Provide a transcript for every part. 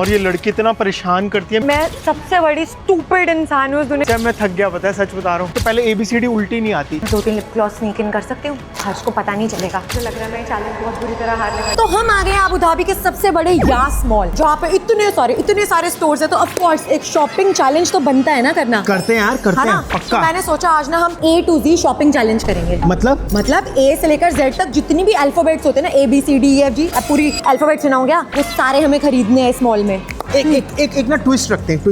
यार ये लड़की इतना परेशान करती है। मैं सबसे बड़ी स्टूपिड इंसान हूँ दुनिया। मैं थक गया, पता है, सच बता रहा हूँ। तो पहले ABCD उल्टी नहीं आती। 2-3 लिप ग्लॉस स्नीक इन कर सकती हूँ, हर्ष को पता नहीं चलेगा। मुझे लग रहा है मैं चैलेंज बहुत बुरी तरह हारने वाली। तो हम आ गए हैं अबू धाबी के सबसे बड़े यास मॉल, जहाँ पे इतने सारे स्टोर्स है। तो ऑफ कोर्स एक शॉपिंग चैलेंज तो बनता है ना करना। करते हैं यार, करते हैं पक्का। मैंने सोचा आज ना हम A to Z shopping challenge करेंगे। मतलब A से लेकर Z तक जितनी भी अल्फाबेट्स होते हैं ना, ABCDEFG, पूरी अल्फाबेट सुना हो गया, वो सारे हमें खरीदने हैं इस मॉल में। एक ना ट्विस्ट रखते हैं।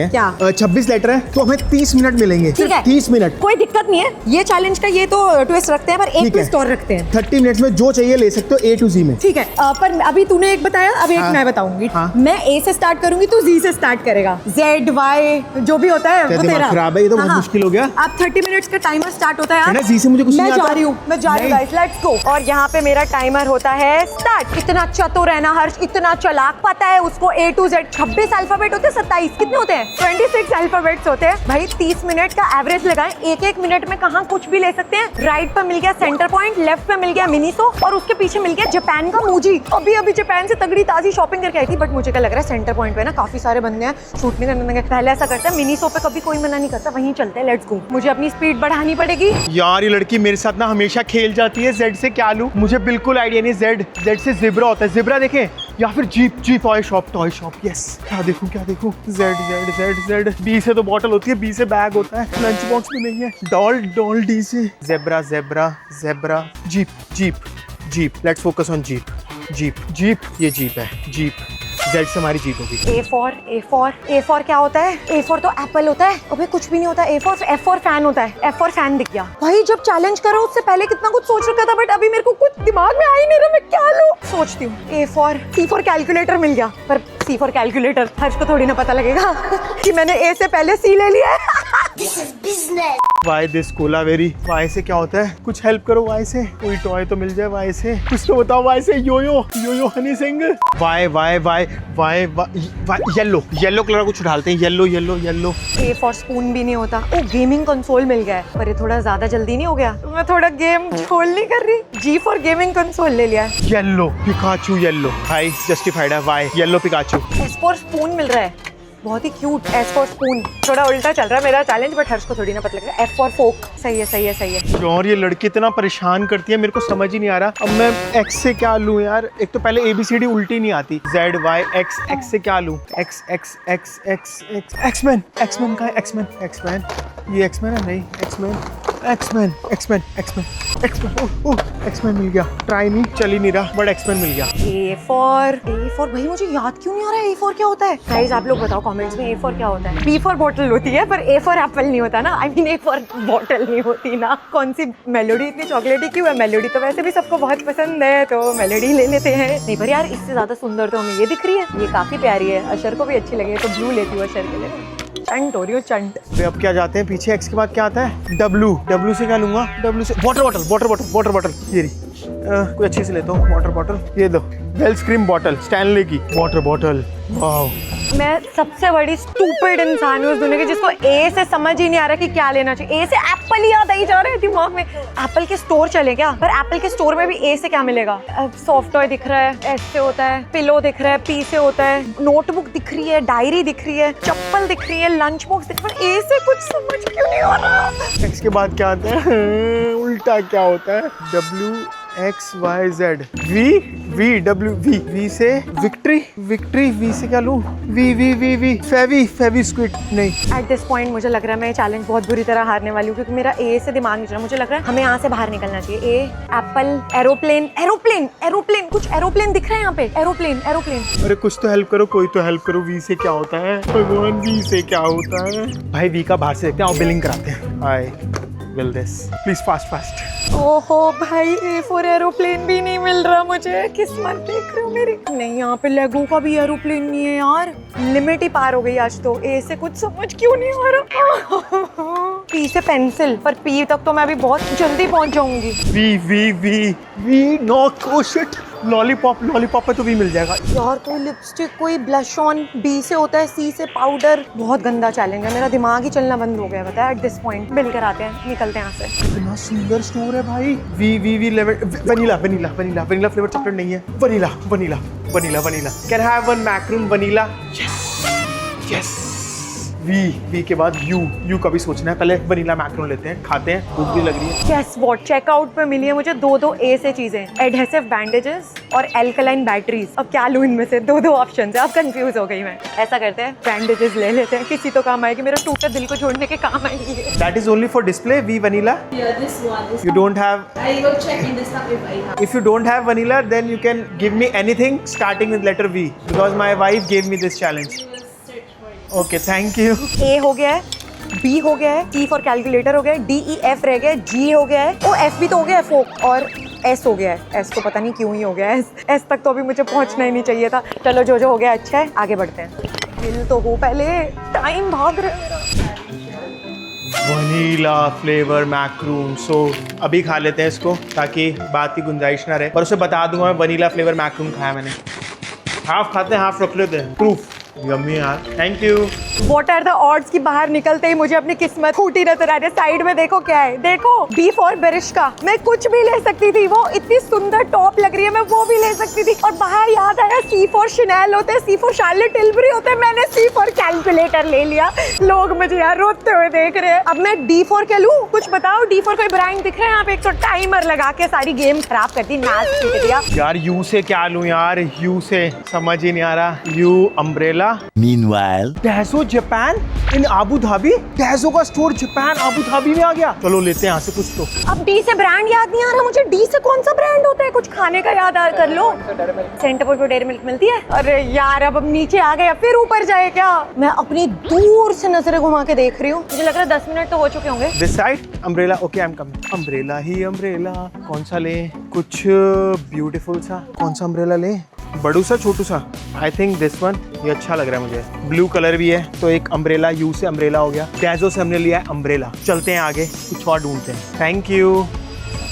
क्या? 26 लेटर है तो हमें 30 मिनट मिलेंगे। ठीक है, 30 मिनट, कोई दिक्कत नहीं है। ये चैलेंज का ये तो ट्विस्ट रखते हैं, पर एक ट्विस्ट और रखते हैं। 30 मिनट्स में जो चाहिए ले सकते हो A to Z में। ठीक है, पर अभी तूने एक बताया, अब एक मैं बताऊंगी। हाँ। मैं A से स्टार्ट करूंगी, तू Z से स्टार्ट करेगा। Z Y जो भी होता है वो तेरा। खराब है ये तो, बहुत मुश्किल हो गया। अब 30 मिनट्स का टाइमर स्टार्ट होता है यार। Z से मुझे कुछ नहीं आता। मैं जा रही हूँ गाइस, लेट्स गो। और यहाँ पे मेरा टाइमर होता है स्टार्ट। इतना चतुर है ना हर्ष, इतना चालाक, पता है उसको A to Z 26 अल्फाबेट होते हैं। 27 कितने होते हैं? 26 अल्फाबेट्स होते हैं भाई। 30 मिनट का एवरेज लगाएं। एक मिनट में कहाँ कुछ भी ले सकते हैं। राइट पे मिल गया सेंटर पॉइंट, लेफ्ट पे मिल गया मिनीसो, और उसके पीछे मिल गया जापान का मूजी। अभी जापान से तगड़ी ताजी शॉपिंग करके आई थी, बट मुझे क्या लग रहा है सेंटर पॉइंट पे ना काफी सारे बंदे हैं, शूट नहीं करने देंगे। पहले ऐसा करते हैं, मिनीसो पे कभी कोई मना नहीं करता, वहीं चलते हैं, लेट्स गो। मुझे अपनी स्पीड बढ़ानी पड़ेगी। यार ये लड़की मेरे साथ ना हमेशा खेल जाती है। Z से क्या लूं, मुझे बिल्कुल आइडिया नहीं। Z से ज़ेब्रा होता है, ज़ेब्रा देखें, या फिर जीप टॉय शॉप। यस, क्या देखूं? Z। B से तो बॉटल होती है, B से बैग होता है, लंच बॉक्स भी नहीं है। डॉल D से zebra, jeep. Let's focus on jeep. ये जीप है, जीप। Z से हमारी जीप होगी। A for क्या होता है? A for तो एप्पल होता है। अबे कुछ भी नहीं होता। F for फैन होता है। F for फैन दिख गया भाई। जब चैलेंज करो उससे पहले कितना कुछ सोच रखा था, बट अभी मेरे को कुछ दिमाग में आ ही नहीं रहा, मैं क्या लूं। सोचती हूँ C for कैलकुलेटर मिल गया, पर C for कैलकुलेटर हर्ष को थोड़ी ना पता लगेगा कि मैंने A से पहले C ले लिया है। This is business. Why this Kolaveri? Y से क्या होता है? कुछ हेल्प करो Y से, कोई टॉय तो मिल जाए Y से, कुछ तो बताओ Y से। Yo Honey Singh. Y yellow colour कुछ डालते हैं, येलो। A for स्पून भी नहीं होता। ओ गेमिंग कंसोल मिल गया है, पर ये थोड़ा ज्यादा जल्दी नहीं हो गया? मैं थोड़ा गेम छोड़ नहीं कर रही। G for गेमिंग कंसोल ले लिया है। येलो पिकाचू, येलो भाई जस्टिफाइड है। Y yellow Pikachu. S for spoon मिल रहा है, बहुत ही क्यूट। S for spoon. थोड़ा उल्टा चल रहा है मेरा चैलेंज, बट हर्ष को थोड़ी ना पता लग रहा है। F for फोक। सही है। यार ये लड़की इतना परेशान करती है, मेरे को समझ ही नहीं आ रहा। अब मैं X से क्या लूं यार? एक तो पहले ABCD उल्टी नहीं आती। Z Y X से क्या लूं? X एक्समैन का है। एक्समैन ये एक्समैन है नहीं। एक्समैन मिल गया। ट्राई नहीं, चल ही नहीं रहा, बट एक्समैन मिल गया। A for भाई मुझे याद क्यों नहीं आ रहा है A for क्या होता है? गाइस आप लोग बताओ कमेंट्स में A for क्या होता है? B for बोतल होती है, पर A for एप्पल नहीं होता ना। I mean A for बोतल नहीं होती ना। कौन सी मेलोडी इतनी चॉकलेटी क्यों है? मेलोडी तो वैसे भी सबको बहुत पसंद है, तो मेलोडी ले लेते हैं। नहीं पर यार इससे ज्यादा सुंदर तो हमें ये दिख रही है, ये काफी प्यारी है। अशर को भी अच्छी लगे तो ब्लू लेती हूँ अशर के लिए। चंट हो रही हो चंट। अब क्या जाते हैं पीछे? X के बाद क्या आता है? W से क्या लूंगा? W से वाटर बॉटल। ये रही। कोई अच्छी से लेता हूँ वाटर बॉटल। ये दो, वेल्स क्रीम बॉटल, स्टैनले की वाटर बॉटल। वाओ, मैं सबसे बड़ी स्टूपिड इंसान हूँ उस दुनिया की, जिसको A से समझ ही नहीं आ रहा कि क्या लेना चाहिए। A से एप्पल ही याद आई जा रहा है दिमाग में। एप्पल के स्टोर चले क्या? पर एप्पल के स्टोर में भी A से क्या मिलेगा? सॉफ्ट टॉय दिख रहा है, S से होता है। पिलो दिख रहा है, P से होता है। नोटबुक दिख रही है, डायरी दिख रही है, चप्पल दिख रही है, लंच बॉक्स दिख रहा है। A से कुछ समझ क्यों नहीं आ रहा? X के बाद क्या आता है? उल्टा क्या होता है? W X Y Z V से विक्ट्री। V से क्या लूं? V फेवी स्क्विड नहीं। एट दिस पॉइंट मुझे लग रहा है मैं चैलेंज बहुत बुरी तरह हारने वाली हूँ, क्योंकि मेरा A से दिमाग नहीं चल रहा। मुझे लग रहा है हमें यहाँ से बाहर निकलना चाहिए। A एप्पल, एरोप्लेन, कुछ एरोप्लेन दिख रहा है यहाँ पे। एरोप्लेन। अरे कुछ तो हेल्प करो, कोई तो हेल्प करो। V से क्या होता है भगवान? V से क्या होता है भाई? V का बाहर से देखते हैं और बिलिंग कराते हैं। हाय बिल दिस प्लीज, फास्ट। ओहो भाई, A for एरोप्लेन भी नहीं मिल रहा मुझे। किस्मत देख रहे हो मेरी? नहीं, यहाँ पे लेगो का भी एरोप्लेन नहीं है यार। लिमिट ही पार हो गई आज तो। A से कुछ समझ क्यों नहीं आ रहा? P से पेंसिल, पर P तक तो मैं अभी बहुत जल्दी पहुंच जाऊंगी। V knock. Oh shit, lollipop, lollipop पे तो भी मिल जाएगा। यार कोई लिपस्टिक, कोई ब्लश ऑन बी से होता है, सी से पाउडर। बहुत गंदा चैलेंज है, मेरा दिमाग ही चलना बंद हो गया पता है। एट दिस पॉइंट मिल कर आते हैं, निकलते हैं यहाँ से। इतना सुंदर स्टोर है भाई। V vanilla vanilla vanilla vanilla flavour chocolate नहीं है। Vanilla vanilla vanilla vanilla. Can have one macaron vanilla? Yes yes. V के बाद यू का भी सोचना है। पहले वनीला मैक्रोन लेते हैं, खाते हैं, भूख भी लग रही है। गेस व्हाट, चेकआउट पे मिली है मुझे दो ए से चीजें, एडहेसिव बैंडेजेस और एल्कलाइन बैटरीज। अब क्या लूं इनमें से? दो ऑप्शन है, अब कंफ्यूज हो गई मैं। ऐसा करते हैं बैंडेजेस ले लेते हैं, किसी तो काम आएगी, मेरे टूटे दिल को जोड़ने के काम आएगी। That is only for display, V vanilla? Yeah, this one. You don't have? I will check in the stuff if I have. If you don't have vanilla, then you can give me anything starting with letter V, because my wife gave me this challenge. We will search for it. Okay, thank you. ए हो गया है, B हो गया है, T for calculator हो गया है, D E F रह गया है, जी हो गया है, ओ एफ भी तो हो गया है, फोक, और एस हो गया है। एस तो पता नहीं क्यों ही हो गया है, एस तक तो अभी मुझे पहुंचना ही नहीं चाहिए था। चलो जो हो गया अच्छा है, आगे बढ़ते हैं। बिल तो हो पहले, टाइम भाग रहा है मेरा। Vanilla flavour Macron. सो अभी खा लेते हैं इसको ताकि बात की गुंजाइश ना रहे, पर उसे बता दूंगा मैं वनीला फ्लेवर मैक्रून खाया मैंने। हाफ खाते हैं, हाफ रख लेते हैं। प्रूफ यम्मी यार, thank you. What are the odds की बाहर निकलते ही मुझे अपनी किस्मत फूटी नजर आ रही है। साइड में देखो क्या है, देखो बी फॉर बेरिश्का। मैं कुछ भी ले सकती थी, वो इतनी सुंदर टॉप लग रही है, मैं वो भी ले सकती थी। और बाहर याद आया सी फॉर शनेल होते हैं, सी फॉर शार्लेट टिल्बरी होते हैं, मैंने सी फॉर कैलकुलेटर ले लिया। लोग मुझे यार रोते हुए देख रहे हैं। अब मैं डी फॉर क्या लूं? कुछ बताओ, डी फॉर कोई ब्रांड दिख रहा है यहाँ पे? एक तो टाइमर लगा के सारी गेम खराब कर दी, नाच पीट दिया। यार यू से क्या लूं यार? यू से समझ ही नहीं आ रहा। U umbrella. Meanwhile, Daiso Japan in Abu Dhabi. Daiso का स्टोर जापान आबू धाबी में आ गया। चलो लेते हैं यहाँ से कुछ तो। अब डी से ब्रांड याद नहीं आ रहा मुझे। डी से कौन सा ब्रांड होता है? कुछ खाने का याद आ कर लो। सेंटर पे डेयरी मिल्क मिलती है। अरे यार अब नीचे आ गए, फिर ऊपर जाए क्या? मैं अपनी दूर से नजरें घुमा के देख रही हूँ, मुझे लग रहा है 10 मिनट तो हो चुके होंगे। This side umbrella. Okay I am coming. Umbrella he umbrella. कौन सा लें? कुछ ब्यूटीफुल सा। कौन सा अम्ब्रेला लें? बड़ू सा, छोटू सा? आई थिंक दिस वन, ये अच्छा लग रहा है मुझे। ब्लू कलर भी है, तो एक अम्ब्रेला, यू से अम्ब्रेला हो गया। डेजो से हमने लिया है अम्ब्रेला। चलते हैं आगे, कुछ और ढूंढते हैं। Thank you.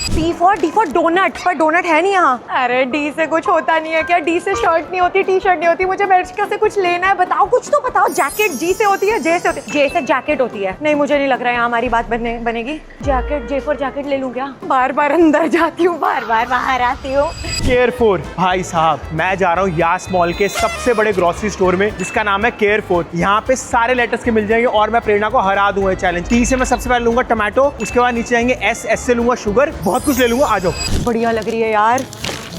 D for donut, पर डोनट है नहीं यहाँ। अरे डी से कुछ होता नहीं है क्या? डी से शर्ट नहीं होती, टी शर्ट नहीं होती, मुझे बेरिश्का से कुछ लेना है। बताओ, कुछ तो बताओ। जैकेट जी से होती है, जे से होती है? जे से जैकेट होती है। नहीं मुझे नहीं लग रहा है यहाँ हमारी बात बनेगी। जैकेट, जे फॉर जैकेट ले लूँ क्या? बार बार अंदर जाती हूँ, बार बार बाहर आती हूँ। Care four. भाई साहब मैं जा रहा हूँ यास मॉल के सबसे बड़े ग्रोसरी स्टोर में, जिसका नाम है केयर फोर। यहाँ पे सारे लेटर्स के मिल जाएंगे और मैं प्रेरणा को हरा दूंगा चैलेंज। टी से मैं सबसे पहले लूंगा टमाटो, उसके बाद नीचे आएंगे एस से लूंगा शुगर, बहुत कुछ ले लूंगा। आ जाओ। बढ़िया लग रही है यार।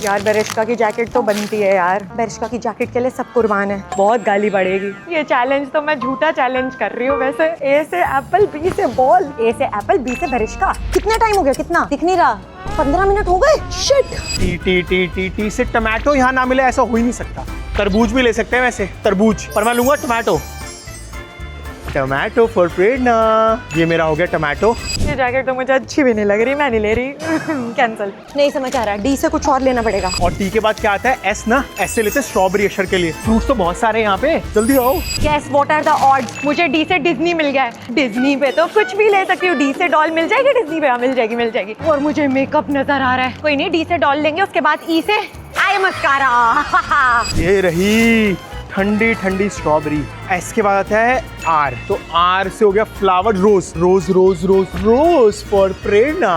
यार बेरिश्का की जैकेट तो बनती है यार। बेरिश्का की जैकेट के लिए सब कुर्बान है। बहुत गाली पड़ेगी। ये चैलेंज तो मैं झूठा चैलेंज कर रही हूँ वैसे। ए से एप्पल, बी से बॉल। ए से एप्पल, बी से बेरिश्का। कितना टाइम हो गया? कितना दिख नहीं रहा? 15 मिनट हो गए। शिट। टी से टमाटो यहाँ ना मिले ऐसा हो ही नहीं सकता। तरबूज भी ले सकते हैं वैसे, तरबूज, पर मैं लूंगा टमाटो। टमाटो फॉर प्रेरणा। ये मेरा हो गया टमाटो। ये जैकेट तो मुझे अच्छी भी नहीं लग रही, मैं नहीं ले रही। कैंसिल। नहीं समझ आ रहा, डी से कुछ और लेना पड़ेगा। और टी के बाद क्या आता है? एस ना, एस से लेते हैं स्ट्रॉबेरी अक्षर के लिए। फ्रूट्स तो बहुत सारे हैं यहाँ पे, जल्दी आओ। Guess what are the odds? मुझे डी से डिज्नी मिल गया है। डिज्नी पे तो कुछ भी ले सकती हूँ। डी से डॉल मिल जाएगी डिज्नी पे? हाँ मिल जाएगी। और मुझे मेकअप नजर आ रहा है। कोई नहीं, डी से डॉल लेंगे, उसके बाद ई से आई मस्कारा। ये रही ठंडी ठंडी स्ट्रॉबेरी। एस के बाद आता है आर, तो आर से हो गया फ्लावर रोज। रोज फॉर प्रेरणा।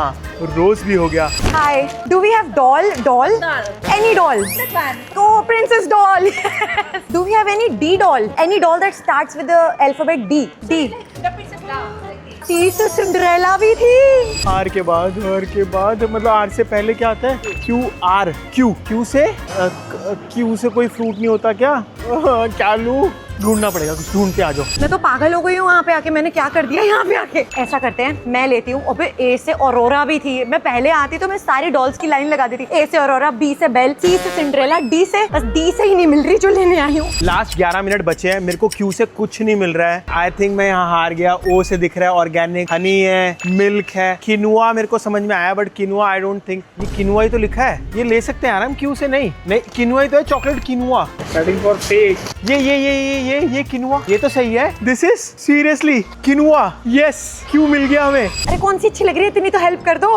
रोज भी हो गया। Hi, do we have doll? Any doll? तो princess doll. Do we have any D doll? Any doll that starts with the alphabet D? T से सिंड्रेला भी थी। आर के बाद मतलब आर से पहले क्या आता है? क्यू से कोई फ्रूट नहीं होता क्या? क्या लूं? ढूंढना पड़ेगा, कुछ ढूंढ के आ जाओ। मैं तो पागल हो गई हूँ यहाँ पे आके। मैंने क्या कर दिया यहाँ पे आके? ऐसा करते हैं, मैं लेती हूँ। अबे ए से ऑरोरा भी थी। मैं पहले आती तो मैं सारी डॉल्स की लाइन लगा देती। ए से ऑरोरा, बी से बेल, सी से सिंड्रेला, डी से बस डी से ही नहीं मिल रही जो लेने आई हूँ। लास्ट 11 मिनट बचे हैं, मेरे को क्यू से कुछ नहीं मिल रहा है। आई थिंक मैं यहाँ हार गया। ओ से दिख रहा है ऑर्गेनिक, हनी है, मिल्क है, किनुआ मेरे को समझ में आया, बट किनुआ आई डोंट थिंक। ये किनुआ ही तो लिखा है, ये ले सकते हैं यार हम क्यू से। नहीं किनुआ ही तो है, चॉकलेट किनुआ। For fake. ये किनुआ, ये तो सही है। This is seriously किनुआ। यस, क्यों मिल गया हमें। अरे कौन सी अच्छी लग रही है? इतनी तो हेल्प कर दो।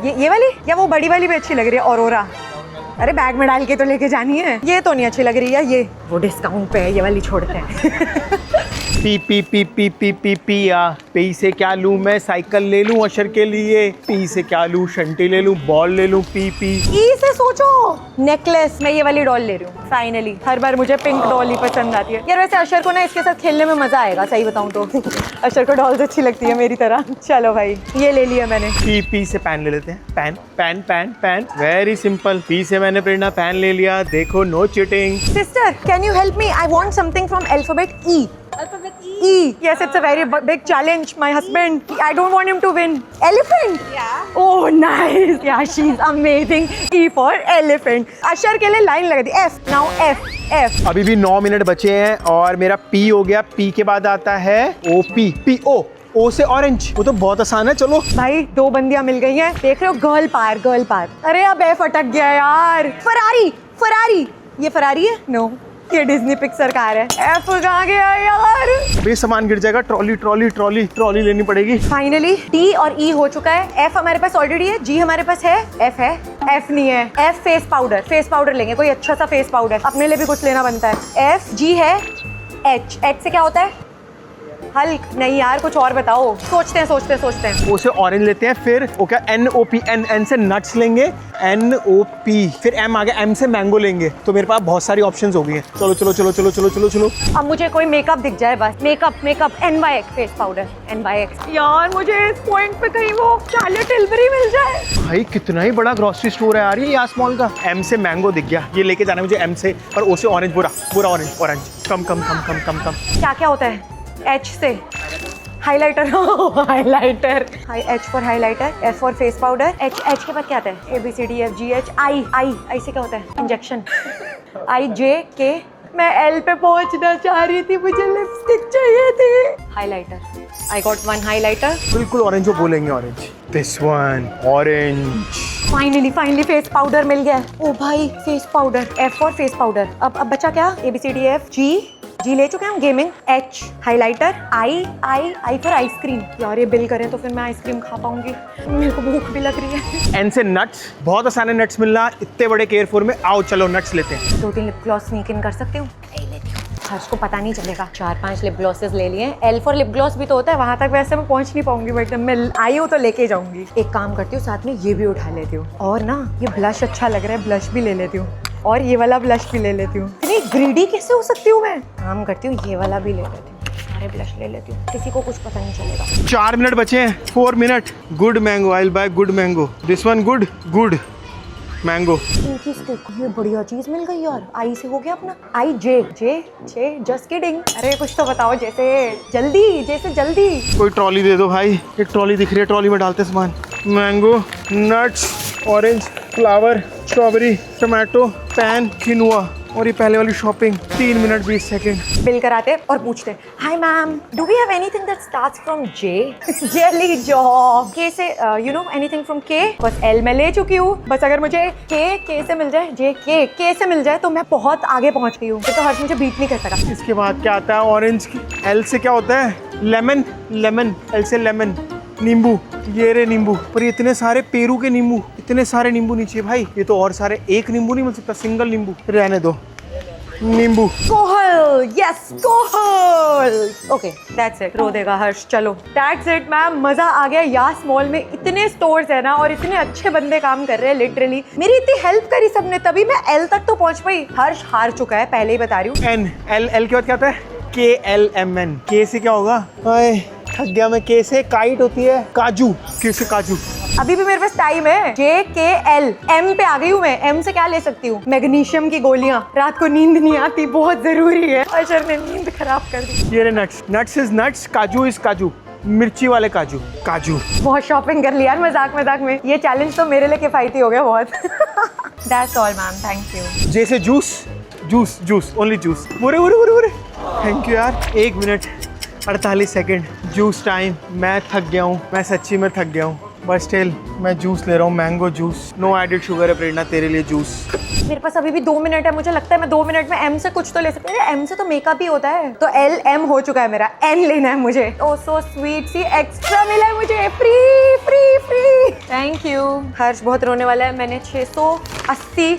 ये वाली या वो बड़ी वाली भी अच्छी लग रही है? ऑरोरा। अरे बैग में डाल के तो लेके जानी है। ये तो नहीं अच्छी लग रही है, ये वो डिस्काउंट पे है, ये वाली छोड़ते हैं। P P P P P P पिया, पी से क्या लूं मैं, साइकिल ले लूं अशर के लिए, पी से क्या लूं, शंटी ले लूं, बॉल ले लूं, पी पी। ई से सोचो, नेकलेस। मैं ये वाली डॉल ले रही हूँ फाइनली। हर बार मुझे पिंक डॉल ही पसंद आती है यार। वैसे अशर को ना इसके साथ खेलने में मजा आएगा, सही बताऊं तो। अशर को डॉल्स अच्छी लगती है मेरी तरह। चलो भाई, ये ले लिया मैंने। पी से पैन ले लेते हैं। Pen pen pen pen, very simple. P से मैंने प्रेरणा पैन ले लिया, देखो no cheating. Sister, can you help me? I want something from alphabet E. Alphabet E. E. Yes, it's a very big challenge. My husband, I don't want him to win. Elephant. Yeah. Oh, nice. Yeah, she's amazing. E for elephant. अशर के लिए line लगा दी। F. Now F. F. अभी भी 9 minute बचे हैं और मेरा P हो गया। पी के बाद आता है ओ पी। P O. ओ से ऑरेंज, वो तो बहुत आसान है। चलो भाई 2 बंदियां मिल गई हैं। देख रहे हो, गर्ल पार, गर्ल पार। अरे अब F अटक गया यार। Ferrari, Ferrari. ये फरारी है? नो, ये डिज्नी पिक्चर कार है। F कहाँ गया यार? ये सामान गिर जाएगा। ट्रॉली ट्रॉली ट्रॉली ट्रॉली लेनी पड़ेगी। फाइनली T और E हो चुका है। F हमारे पास ऑलरेडी है, G हमारे पास है, F है, F नहीं है। F face powder, face powder लेंगे, कोई अच्छा सा फेस पाउडर। अपने लिए भी कुछ लेना बनता है। F, G है, H। H से क्या होता है? हल्क। नहीं यार, कुछ और बताओ। सोचते हैं। ओ से ऑरेंज लेते हैं, फिर ओ क्या, एन ओ पी। एन से नट्स लेंगे, एन ओ पी। फिर एम आ गया, एम से मैंगो लेंगे। तो मेरे पास बहुत सारी ऑप्शंस हो गई हैं। चलो चलो चलो चलो चलो चलो चलो। अब मुझे कोई मेकअप दिख जाए बस। Makeup NYX face powder, NYX। यार मुझे इस पॉइंट पे कहीं वो चार्लेट टिल्बरी मिल जाए। भाई कितना ही बड़ा ग्रोसरी स्टोर है यार ये यास मॉल का। एम से मैंगो दिख गया, ये लेके जाना है मुझे। एम से, और ओ से ऑरेंज, पूरा ऑरेंज। कम। क्या होता है? H से highlighter. Highlighter. H for highlighter, F for face powder. H के बाद क्या आता है? ABCDFGH I से क्या होता है? इंजेक्शन। IJK। मैं L पे पहुंचना चाह रही थी, मुझे लिपस्टिक चाहिए थी। हाइलाइटर। I got 1 highlighter. बिल्कुल ऑरेंज, जो बोलेंगे orange. This one orange. Finally face powder मिल गया। ओ भाई, face powder. F for face powder. अब बचा क्या? ABCDFG ले चुके हैं हम। Gaming. H highlighter. I for ice cream. यार ये बिल करें तो फिर मैं आइसक्रीम खा पाऊंगी, मेरे को भूख भी लग रही है। N से नट्स, बहुत आसान है नट्स मिलना इतने बड़े केयरफुल में। आओ चलो नट्स लेते हैं। 2-3 लिप ग्लॉस स्नीक इन कर सकती हूँ। हर्ष को पता नहीं चलेगा। 4-5 लिप ग्लॉसेस ले लिए। L फॉर लिप ग्लॉस भी तो होता है, वहां तक वैसे मैं पहुंच नहीं पाऊंगी, बट मैं आई हूँ तो लेके जाऊंगी। एक काम करती हूँ, साथ में ये भी उठा लेती हूँ। और ना ये ब्लश अच्छा लग रहा है, ब्लश भी ले लेती हूँ। और ये वाला ब्लश भी ले लेती हूँ। इतनी ग्रीडी कैसे हो सकती हूँ मैं? काम करती हूँ, ये वाला भी ले लेती हूँ। सारे ब्लश ले लेती हूँ, किसी को कुछ पता नहीं चलेगा। 4 मिनट बचे हैं। 4 minute. Good mango, I will buy good mango. This one good mango. ये बढ़िया चीज मिल गई यार। आई से हो गया अपना। जे जस्ट किडिंग। अरे कुछ तो बताओ, जैसे जल्दी। कोई ट्रॉली दे दो भाई। एक ट्रॉली दिख रही है, ट्रॉली में डालते सामान। Mango, nuts, orange, flower, strawberry, tomato, pan, quinoa. और ये पहले वाली शॉपिंग। 3 minute 20 second. बिल कराते और पूछते, hi ma'am, do we have anything that starts from J? Jelly job. K से you know anything from K? बस L मैं ले चुकी हूँ। बस अगर मुझे K से मिल जाए, K से मिल जाए तो मैं बहुत आगे पहुँच गई हूँ। तो हर्ष मुझे बीट नहीं कर सका। इसके बाद क्या आता है? ऑरेंज की। L से क्या होता है? लेमन। L से लेमन। नींबू। ये रे नींबू। पर ये इतने सारे पेरू के नींबू, इतने सारे नींबू नीचे भाई। ये तो और सारे, एक नींबू नहीं मिल सकता, सिंगल नींबू। रहने दो। नींबू। Kohl. Yes, kohl. Okay, that's it. रो देगा हर्ष। चलो, दैट्स इट मैम। मजा आ गया। यास मॉल में इतने स्टोर्स है ना, और इतने अच्छे बंदे काम कर रहे हैं। लिटरली मेरी इतनी हेल्प करी सबने, तभी मैं L तक तो पहुंच पाई। हर्ष हार चुका है, पहले ही बता रही हूँ। N। L के बाद क्या आता है? KLMN। K से क्या होगा? थक गया मैं। K से काइट होती है, काजू। K से काजू। अभी भी मेरे पास टाइम है। JKL। M पे आ गई हूँ मैं। M से क्या ले सकती हूँ? मैग्नीशियम की गोलियां। रात को नींद नहीं आती, बहुत जरूरी है। अशर ने नींद खराब कर दी। ये रे नट्स। नट्स इज नट्स, काजू इज काजू। मिर्ची वाले काजू। बहुत शॉपिंग कर लिया यार, मजाक में। ये चैलेंज तो मेरे लिए किफायती हो गया बहुत। That's all ma'am, thank you. J से जूस, ओनली जूस। बुरे। थैंक यू यार। 1 मिनट 48 सेकेंड। Juice time. मैं थक गया हूँ, मैं सच्ची में थक गया हूँ। बट स्टिल मैं जूस ले रहा हूँ, mango juice. No added sugar है प्रेरणा, तेरे लिए जूस। मेरे पास अभी भी 2 मिनट है, मुझे लगता है मैं 2 मिनट में M से कुछ तो ले सकती हूँ। M से तो मेकअप ही होता है, तो L M हो चुका है मेरा, N लेना है मुझे। ओ सो स्वीट, सी एक्स्ट्रा मिला है मुझे, free free free, thank you. Harsh बहुत रोने वाला है, मैंने 680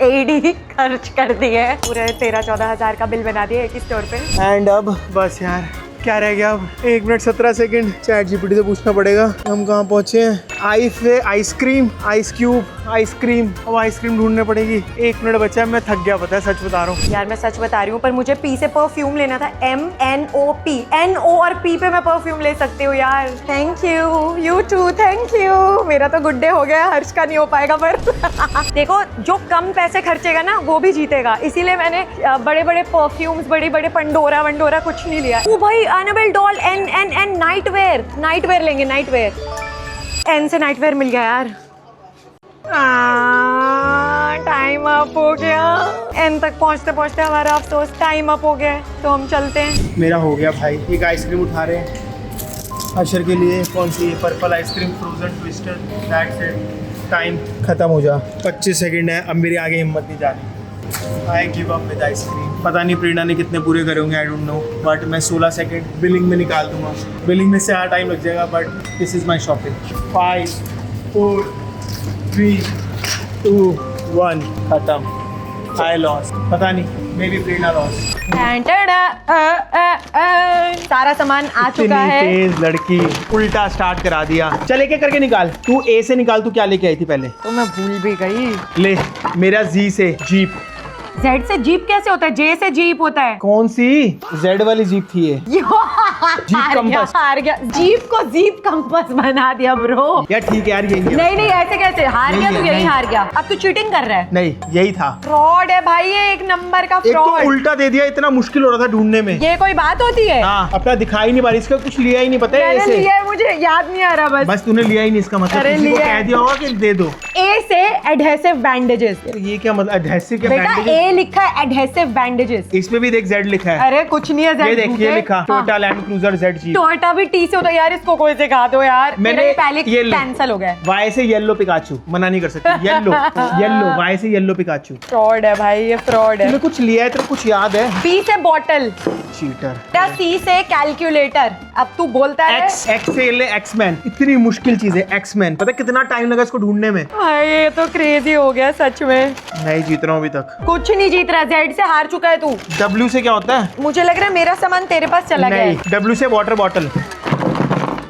AD खर्च कर दिए है, पूरे 13-14 हज़ार का बिल बना दिया एक स्टोर पे। एंड अब बस यार क्या रह गया अब, 1 मिनट 17 सेकंड चैट जीपीटी से पूछना पड़ेगा हम कहाँ पहुंचे हैं। आइसक्रीम, आइस क्यूब, आइसक्रीम, अब आइसक्रीम ढूंढने पड़ेगी। 1 मिनट बचा है, मैं थक गया, पता है, सच बता रहा हूँ यार मैं सच बता रही हूँ, पर मुझे P से परफ्यूम लेना था, MNOP, NO और P पे मैं परफ्यूम ले सकती हूँ यार। Thank you, you too, thank you. मेरा तो गुड डे हो गया, हर्ष का नहीं हो पाएगा पर देखो जो कम पैसे खर्चेगा ना वो भी जीतेगा, इसीलिए मैंने बड़े बड़े परफ्यूम्स, बड़े बड़े पंडोरा वंडोरा कुछ नहीं लिया। ओ भाई Annabelle doll, N night wear लेंगे, नाइट वेयर। N से नाइट वेयर मिल गया यार। टाइम अप हो गया, एन तक पहुंचते पहुंचते हमारा अफसोस टाइम अप हो गया है, तो हम चलते हैं। मेरा हो गया भाई, एक आइसक्रीम उठा रहे हैं अशर के लिए। कौन सी है? Purple ice cream, frozen twister, that's it. Time खत्म हो जा, 25 सेकंड है, अब मेरी आगे हिम्मत नहीं जा रही। I give up with ice cream. पता नहीं प्रेरणा ने कितने पूरे करे होंगे, आई डोंट नो, बट मैं 16 सेकंड बिलिंग में निकाल दूंगा। बिलिंग में से ज़्यादा टाइम लग जाएगा, but this is my shopping. 5 4 3 2 1 खत्म। आई लॉस, पता नहीं, मे बी प्रेरणा लॉस। सारा सामान आ चुका है। तेज लड़की, उल्टा स्टार्ट करा दिया। चल एक एक करके निकाल, तू ए से निकाल, तू क्या लेके आई थी पहले? तो मैं भूल भी गई। ले, मेरा जी से जीप। जेड से जीप कैसे होता है? जे से जीप होता है। कौन सी? जेड वाली जीप थी ये। हार गया, जीप को जीप कंपास बना दिया ब्रो। यार ठीक है यार, यही है। नहीं ऐसे कैसे हार गया? तू यही हार गया, अब तू चीटिंग कर रहा है। नहीं, यही था। फ्रॉड है भाई, ये एक नंबर का एक तो फ्रॉड। उल्टा दे दिया, इतना मुश्किल हो रहा था ढूंढने में। ये कोई बात होती है? हाँ, अपना दिखाई नहीं बारिश का, कुछ लिया ही नहीं, पता है मैंने ऐसे। लिया है, मुझे याद नहीं आ रहा बस तूने लिया ही नहीं, इसका मतलब अरे किसी को लिया कह दिया होगा कि दे दो। ए से एडहेसिव बैंडेजेस। ये क्या मतलब? एडहेसिव के बेटा बैंडेज? ए लिखा है एडहेसिव बैंडेजेस। इसमें भी देख जेड लिखा है। अरे कुछ नहीं है जेड। ये देख, ये लिखा टोयोटा लैंड क्रूजर जेड जी। टोयोटा भी टी से होता है यार, इसको कोई सिखा दो यार। मैंने मेरा ये पहले ये कैंसिल हो गया। वाई से येलो पिकाचू, मना नहीं कर सकती। येलो येलो, वाई से येलो पिकाचू। फ्रॉड है भाई, ये फ्रॉड है। तूने कुछ लिया है, तेरे कुछ याद है? बी से बॉटल, चीटर। सी से कैलकुलेटर। अब तू बोलता है एक्स से ले एक्समैन। इतनी मुश्किल चीज है एक्समैन, पता कितना टाइम लगा इसको ढूंढने में? भाई ये तो क्रेजी हो गया सच में। नहीं जीत रहा हूँ अभी तक। कुछ नहीं जीत रहा, जेड से हार चुका है तू। डब्ल्यू से क्या होता है? मुझे लग रहा है मेरा सामान तेरे पास चला गया नहीं, है। डब्ल्यू से वाटर बॉटल।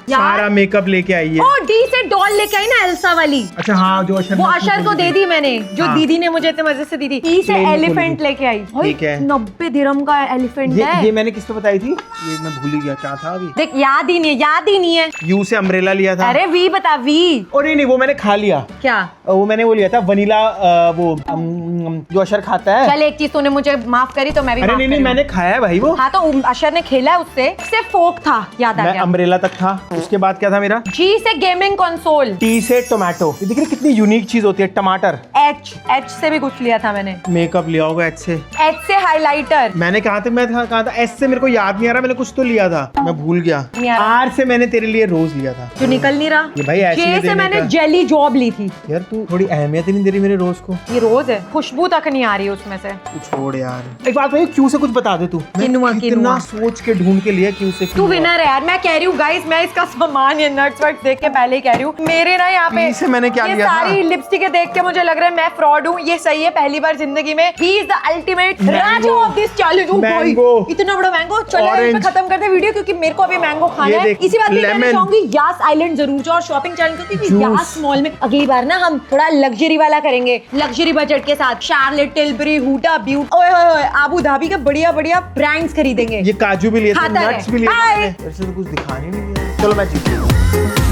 यार। सारा मेकअप लेके आई है। ओ डी से डॉल लेके आई ना, एल्सा वाली। अच्छा हाँ, जो अशर, वो अशर को दे दी मैंने, जो हाँ। दीदी ने मुझे इतने मजे से दी थी। ई से Plain एलिफेंट खोली। लेके आई। ठीक है। 90 दिरहम का एलिफेंट है। ये मैंने किसको बताई थी? ये मैं भूल ही गया, क्या था अभी? देख याद ही नहीं है। यू से अम्ब्रेला लिया था। अरे वी बता, वी। और नहीं, वो मैंने खा लिया। क्या? वो मैंने वो लिया था वनीला, वो जो अशर खाता है। चल एक चीज तूने मुझे माफ करी तो मैं भी अरे माफ नहीं, करूंगी। मैंने खाया है भाई वो। हाँ तो अशर ने खेला है उससे। सिर्फ फोक था, याद आ मैं गया। अम्ब्रेला तक था, उसके बाद क्या था मेरा? जी से गेमिंग कंसोल। टी से टोमेटो। ये देख रही कितनी यूनिक चीज होती है, टमाटर। एच से भी कुछ लिया था मैंने। मेकअप लिया होगा एच से। एच से हाइलाइटर। मैंने कहा था एस से मेरे को याद नहीं आ रहा, मैंने कुछ तो लिया था, मैं भूल गया। नहीं आ रहा। आर से मैंने तेरे लिए रोज लिया था, जो निकल नहीं रहा। ये भाई ऐसे ही जे से देने मैंने का। जेली जॉब ली थी। यार तू थोड़ी अहमियत ही नहीं दे रही मेरे रोज को। ये रोज है, खुशबू तक नहीं आ रही उसमें से। तू छोड़ यार। एक बात भाई, क्यों से कुछ बता दे तू। किनुआ, मैं किनुआ। इतना सोच के ढूंढ के लिया, क्यों से? तू विनर है यार, मैं कह रही हूँ गाइस, मैं इसका सामान ये नट्स वर्ट्स देख के पहले ही कह रही हूँ, मेरे ना यहाँ पे पी से मैंने क्या ये लिया था? सारी लिपस्टिक देख के मुझे लग रहा है मैं फ्रॉड हूँ। ये सही है, पहली बार जिंदगी में he is the ultimate Raja of this challenge. Mango. इतना बड़ा मैंगो। चलो इस पे खत्म करते हैं वीडियो, क्योंकि मेरे को अभी मैंगो खाना ये है। देख, इसी बात पे कहना लेमन। चाहूंगी, यास आइलैंड जरूर जाओ और शॉपिंग चैनल, क्योंकि जूस। यास मॉल में अगली बार ना हम थोड़ा लग्जरी वाला करेंगे, लग्जरी बजट के साथ। शार्लेट टिलबरी, हुडा ब्यूट, ओए होए आबू धाबी के बढ़िया बढ़िया ब्रांड्स खरीदेंगे। ये काजू भी लिए थे, खाता है। नट्स भी लिए Bye। थे। ऐसे तो कुछ दिखाने नहीं दिया। चलो मैं जीत गया।